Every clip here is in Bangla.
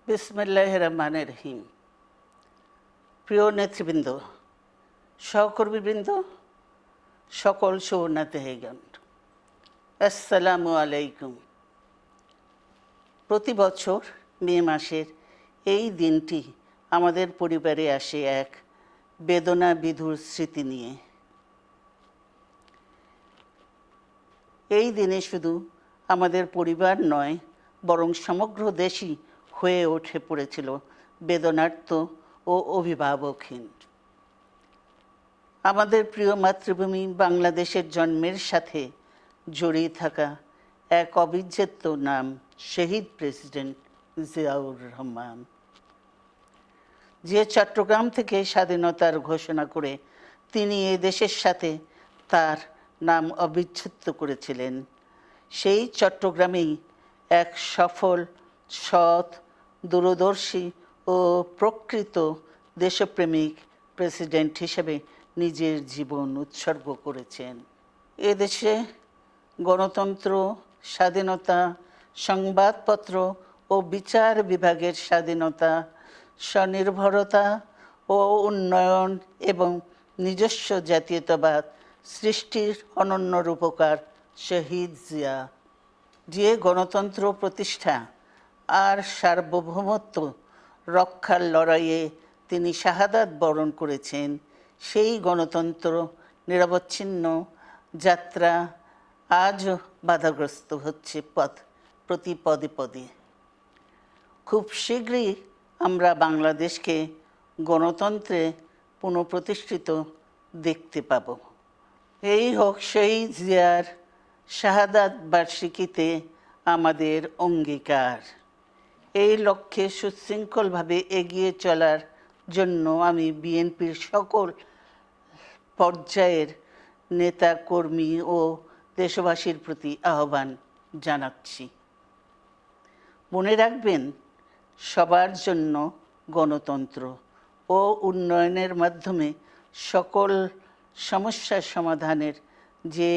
বিসমিল্লাহির রহমানির রহিম। প্রিয় নেতৃবৃন্দ, সহকর্মীবৃন্দ, সকল সুবর্ণাতিথিগণ, আসসালামু আলাইকুম। প্রতি বছর মে মাসের এই দিনটি আমাদের পরিবারে আসে এক বেদনা বিধুর স্মৃতি নিয়ে। এই দিনে শুধু আমাদের পরিবার নয়, বরং সমগ্র দেশই হয়ে উঠে পড়েছিল বেদনার্ত ও অভিভাবকহীন। আমাদের প্রিয় মাতৃভূমি বাংলাদেশের জন্মের সাথে জড়িয়ে থাকা এক অবিচ্ছেদ্য নাম শহীদ প্রেসিডেন্ট জিয়াউর রহমান, যে চট্টগ্রাম থেকে স্বাধীনতার ঘোষণা করে তিনি এ দেশের সাথে তার নাম অবিচ্ছেদ্য করেছিলেন। সেই চট্টগ্রামেই এক সফল, সৎ, দূরদর্শী ও প্রকৃত দেশপ্রেমিক প্রেসিডেন্ট হিসেবে নিজের জীবন উৎসর্গ করেছেন। এদেশে গণতন্ত্র, স্বাধীনতা, সংবাদপত্র ও বিচার বিভাগের স্বাধীনতা, স্বনির্ভরতা ও উন্নয়ন এবং নিজস্ব জাতীয়তাবাদ সৃষ্টির অনন্য রূপকার শহীদ জিয়া, যে গণতন্ত্র প্রতিষ্ঠা আর সার্বভৌমত্ব রক্ষার লড়াইয়ে তিনি শাহাদাত বরণ করেছেন, সেই গণতন্ত্র নিরবচ্ছিন্ন যাত্রা আজও বাধাগ্রস্ত হচ্ছে প্রতি পদে পদে। খুব শীঘ্রই আমরা বাংলাদেশকে গণতন্ত্রে পুনঃপ্রতিষ্ঠিত দেখতে পাব। এই হোক শহীদ জিয়ার শাহাদাত বার্ষিকীতে আমাদের অঙ্গীকার। এই লক্ষ্যে সুশৃঙ্খলভাবে এগিয়ে চলার জন্য আমি বিএনপির সকল পর্যায়ের নেতা কর্মী ও দেশবাসীর প্রতি আহ্বান জানাচ্ছি। মনে রাখবেন, সবার জন্য গণতন্ত্র ও উন্নয়নের মাধ্যমে সকল সমস্যার সমাধানের যে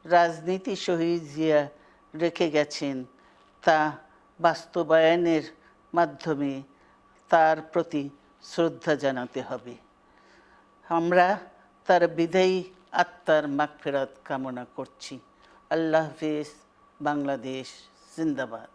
রাজনীতি শহীদ জিয়া রেখে গেছেন, তা বাস্তবায়নের মাধ্যমে তার প্রতি শ্রদ্ধা জানাতে হবে। আমরা তার বিদায়ী আত্মার মাগফিরাত কামনা করছি। আল্লাহ হাফেজ। বাংলাদেশ জিন্দাবাদ।